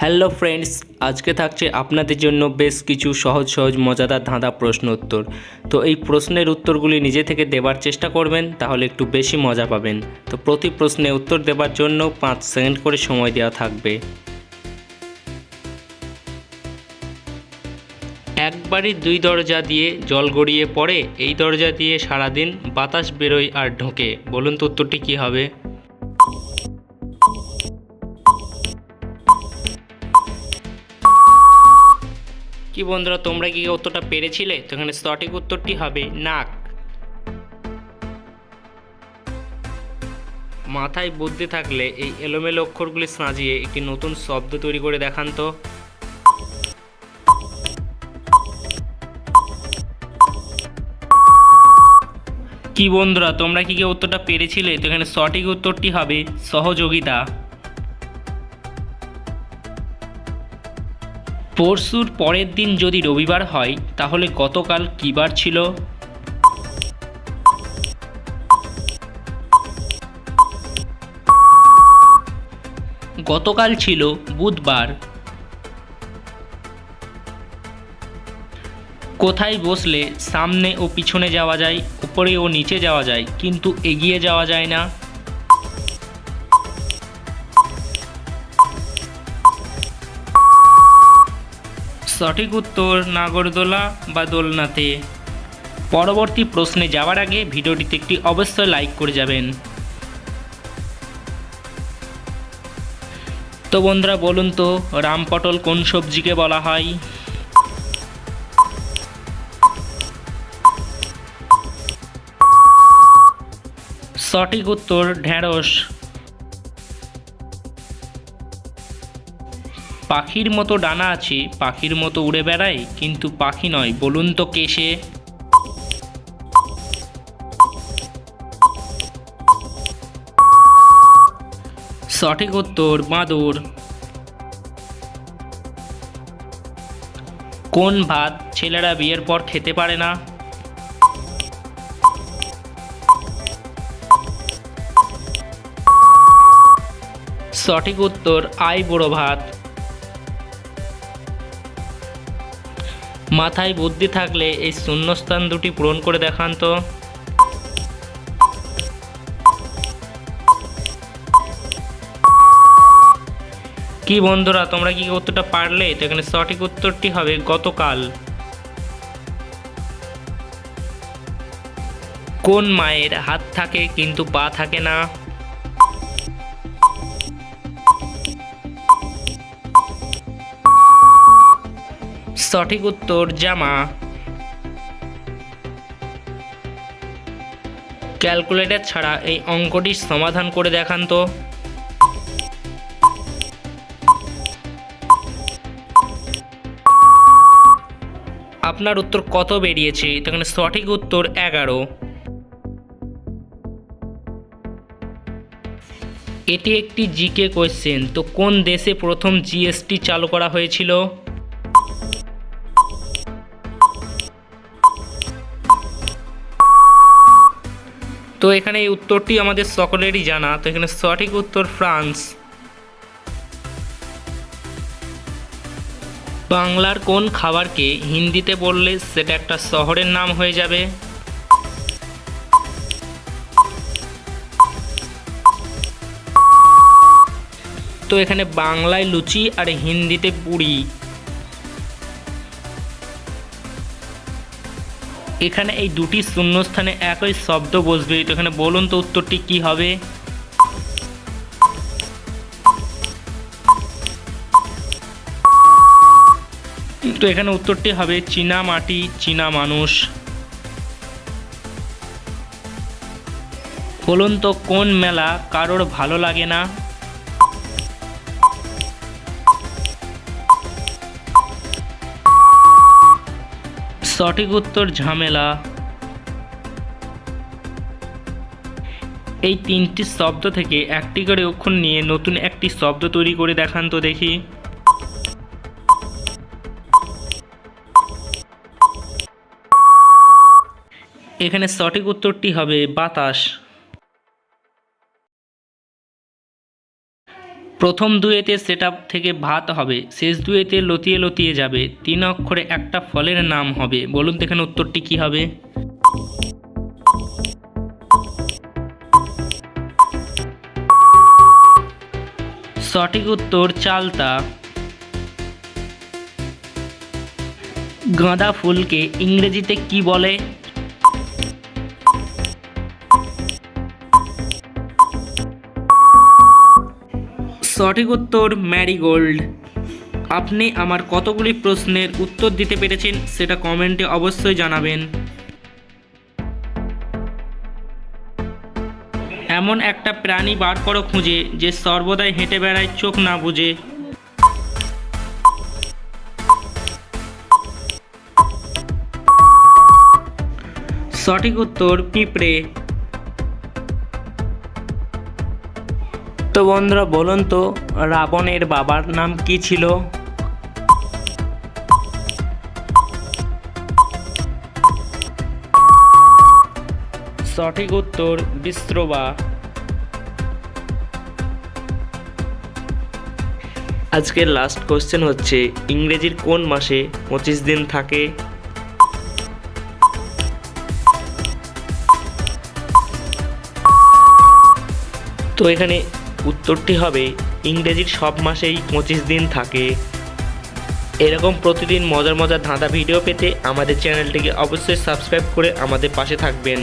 Hello friends, আজকে থাকছে আপনাদের জন্য বেশ কিছু সহজ সহজ মজাদার ধাঁধা প্রশ্ন উত্তর। তো এই প্রশ্নের উত্তরগুলি নিজে থেকে দেবার চেষ্টা করবেন, তাহলে একটু বেশি মজা পাবেন। তো প্রতি প্রশ্নে উত্তর দেবার জন্য 5 সেকেন্ড করে সময় দেওয়া থাকবে। একবারই দুই দরজা দিয়ে জল গড়িয়ে পড়ে, এই দরজা দিয়ে সারাদিন বাতাস বেরোয় আর ঢোকে। বলুন তো উত্তরটি কী হবে? কি বন্ধুরা, তোমরা কি উত্তরটা পেরেছিলে? তো এখানে সঠিক উত্তরটি হবে নাক। মাথায় বুদ্ধি থাকলে এই এলোমেলো অক্ষরগুলি সাজিয়ে একটি নতুন শব্দ তৈরি করে দেখান তো। কি বন্ধুরা, তোমরা কি উত্তরটা পেরেছিলে? তো এখানে সঠিক উত্তরটি হবে সহযোগিতা। পরশুর পরের দিন যদি রবিবার হয়, তাহলে গতকাল কী বার ছিল? গতকাল ছিল বুধবার। কোথায় বসলে সামনে ও পিছনে যাওয়া যায়, উপরে ও নিচে যাওয়া যায়, কিন্তু এগিয়ে যাওয়া যায় না? সঠিক উত্তর নাগরদোলা বা দোলনাতে। পরবর্তী প্রশ্নে যাওয়ার আগে ভিডিওটিতে একটি অবশ্যই লাইক করে যাবেন। তো বন্ধুরা বলুন তো, রামপটল কোন সবজিকে বলা হয়? সঠিক উত্তর ঢেঁড়স। পাখির মতো ডানা আছে, পাখির মতো উড়ে বেড়ায়, কিন্তু পাখি নয়। বলুন তো কে সে? সঠিক উত্তর বাঁদর। কোন ভাত ছেলেরা বিয়ের পর খেতে পারে না? সঠিক উত্তর আইবুড়ো ভাত। মাথায় বুদ্ধি থাকলে এই শূন্যস্থান দুটি পূরণ করে দেখান তো। কি বন্ধুরা, তোমরা কি উত্তরটা পারলে? তো এখানে সঠিক উত্তরটি হবে গতকাল। কোন মায়ের হাত থাকে কিন্তু পা থাকে না? সঠিক উত্তর জামা। ক্যালকুলেটর ছাড়া এই অঙ্কটির সমাধান করে দেখান তো। আপনার উত্তর কত বেরিয়েছে? তো এখানে সঠিক উত্তর 11। এটি একটি জিকে কোয়েশ্চেন। তো কোন দেশে প্রথম জিএসটি চালু করা হয়েছিল? তো এখানে এই উত্তরটি আমাদের সকলেরই জানা। তো এখানে সঠিক উত্তর ফ্রান্স। বাংলার কোন খাবারকে হিন্দিতে বললে সেটা একটা শহরের নাম হয়ে যাবে? তো এখানে বাংলায় লুচি আর হিন্দিতে পুরি। এখানে এই দুটি শূন্যস্থানে একই শব্দ বসবে। তো এখানে বলুন তো উত্তরটি কি হবে? তো এখানে উত্তরটি হবে চীনা মাটি, চীনা মানুষ। বলুন তো কোন মেলা কারোর ভালো লাগে না? সঠিক উত্তর ঝামেলা। এই তিনটি শব্দ থেকে একটি করে অক্ষর নিয়ে নতুন একটি শব্দ তৈরি করে দেখান তো দেখি। এখানে সঠিক উত্তরটি হবে বাতাস। প্রথম দুয়েতে সেটআপ থেকে ভাত হবে, শেষ দুয়েতে লতিয়ে লতিয়ে যাবে, 3 অক্ষরে একটা ফলের নাম হবে। বলুন তো এখানে উত্তরটি কি হবে? সঠিক উত্তর চালতা। গাঁদা ফুলকে ইংরেজিতে কি বলে? সঠিক উত্তর ম্যারিগোল্ড। আপনি আমার কতগুলি প্রশ্নের উত্তর দিতে পেরেছেন সেটা কমেন্টে অবশ্যই জানাবেন। এমন একটা প্রাণী বার করো খুঁজে যে সর্বদাই হেঁটে বেড়ায় চোখ না বুজে। সঠিক উত্তর পিঁপড়ে। তো বন্ধুরা বলুন তো রাবণের বাবার নাম কি ছিল? সঠিক উত্তর বিশ্রবা। আজকের লাস্ট কোশ্চেন হচ্ছে ইংরেজির কোন মাসে 25 দিন থাকে? তো এখানে উত্তরটি হবে ইংরেজির সব মাসেই 25 দিন থাকে। এরকম প্রতিদিন মজার মজার ধাঁধা ভিডিও পেতে আমাদের চ্যানেলটিকে অবশ্যই সাবস্ক্রাইব করে আমাদের পাশে থাকবেন।